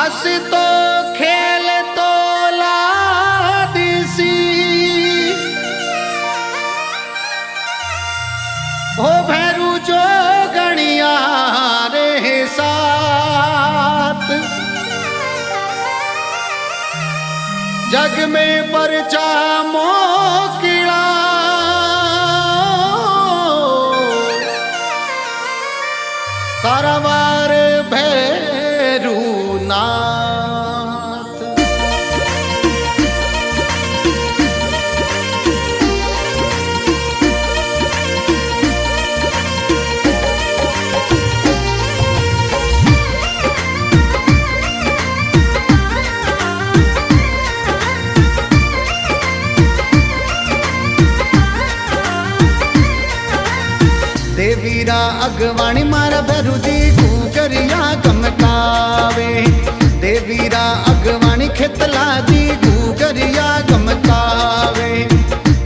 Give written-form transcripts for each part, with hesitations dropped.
हस तो खेल तो लादिसी हो भैरू जो गणिया रे साथ जग में परचा मोकिला तारावार भैरू नाथ देवीरा अगवाणी मारा भैरू जी गुगरिया गमकावे देवीरा अगवाणी खेतला जी गुगरिया गमकावे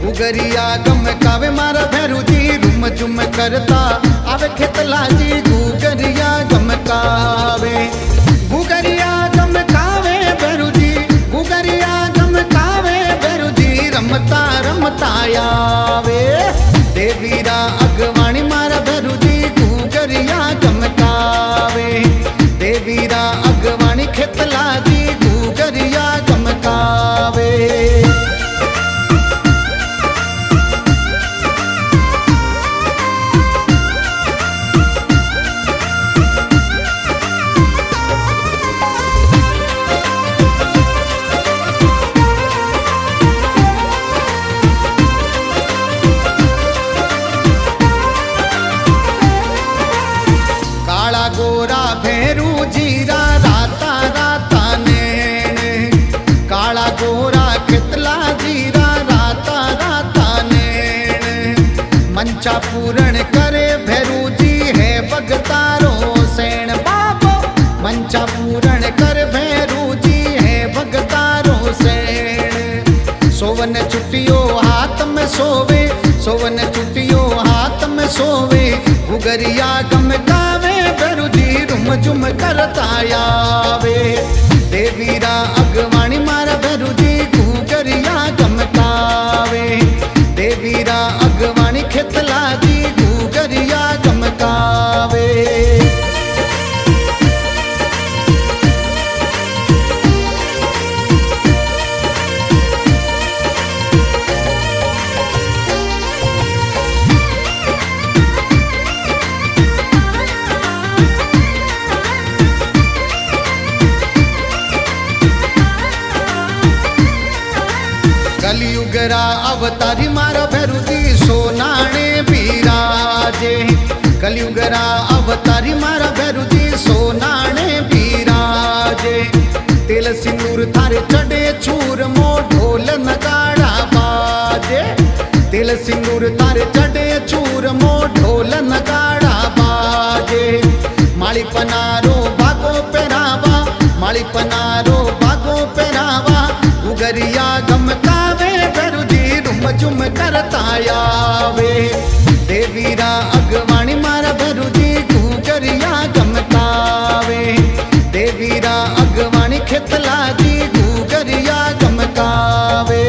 गुगरिया गमकावे मारा भैरू जी रुम जुम करता आवे खेतला जी गुगरिया गमकावे गुगरिया गमकावे भैरू जी गुगरिया गमकावे भैरू जी रमता रमता आवे देवीरा अगवाणी मारा भैरू जी गुगरिया गमकावे देवीरा अगवाणी खेतला जी गुगरिया गमकावे गोरा भैरू जीरा राता राता नैन काला गोरा खितला जीरा राता राता नैन मंचा पूरण करे भैरू जी है भगतारो सैन बाबो मंचा पूरण कर भैरू जी है भगतारो सैन सोवन चुटियो हाथ में सोवे सोवन चुटियो हाथ में सोवे गुगरिया गमकावे भैरू जी रुम जुम करता आवे देवीरा अगवाणी मारा भैरू जी गुगरिया गमकावे देवीरा अगवाणी खेतला जी गुगरिया गमकावे कलियुगरा अवतारी मारा भैरू जी सोनाणे बिराजे कलियुगरा अवतारी मारा भैरू जी सोनाणे बिराजे तिल सिंदूर थारे चढ़े चूर मो ढोल नगाड़ा बाजे तिल सिंदूर थारे चढ़े चूर मो ढोल नगाड़ा बाजे माली पनारो भागो पहरावा माली पनारो भागो पहरावा गुगरिया गमकावे भैरू जी रुम जुम करता आवे देवीरा अगवाणी मारा भैरू जी गुगरिया गमकावे देवीरा अगवाणी खेतला जी गुगरिया गमकावे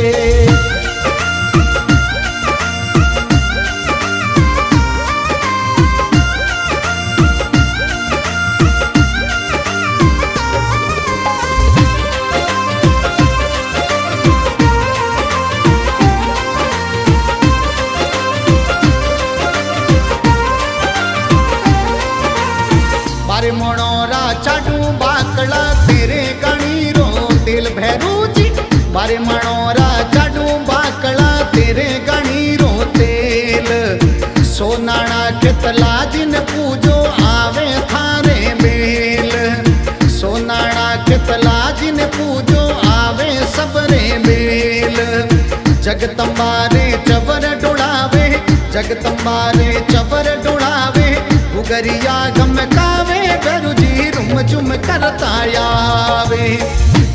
बारे मनोरा चाडू बाकड़ा तेरे गणी रो तेल भैरू जी बारे मनोरा चाडू बाकड़ा तेरे गणी रो तेल सोनाना खेतला जिन पूजो आवे थारे मेल सोनाना खेतला जिन पूजो आवे सबरे मेल जगदम्बारे चवर डुड़ावे जगदम्बारे चवर डुड़ावे गुगरिया गमकावे भैरू जी रुम जुम करता आवे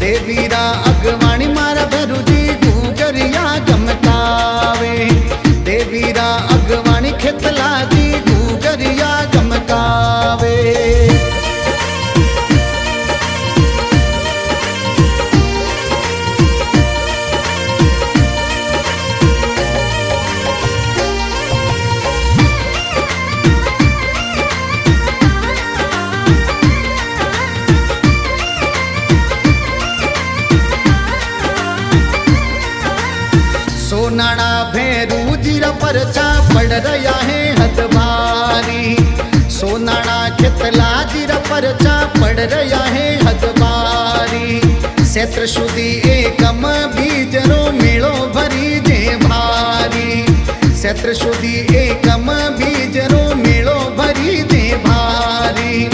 देवीरा अगवाणी मारा भैरू जी गुगरिया गमकावे देवीरा अगवाणी खेतला जी गुगरिया गमकावे परचा पड़ रहा है हद भारी। सोनाणा खेतला जीरा परचा पड़ रहा है हद भारी। क्षेत्र सुधी एकम बीजरो मेळो भरी जे भारी। क्षेत्र सुधी एकम बीजरो मेळो भरी जे भारी।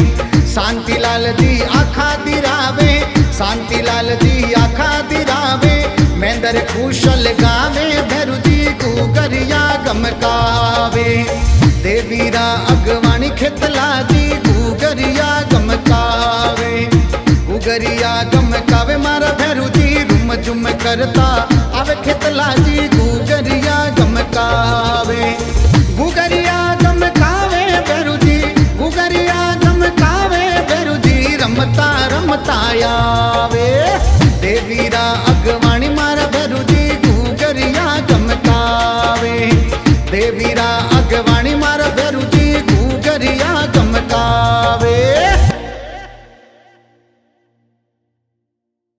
शांतिलाल जी आखा दिरावे, शांतिलाल जी आखा दिरावे। मेंदर कुशल गावे, भैरुजी गुगरिया गमकावे। देवीरा अगवाणी खेतला जी गुगरिया गमकावे। गुगरिया गमकावे मारा भैरुजी रुम झुम करता आवे खेतला जी गुगरिया गमकावे। गुगरिया गमकावे भैरुजी, गुगरिया गमकावे भैरुजी रमता रमता आवे।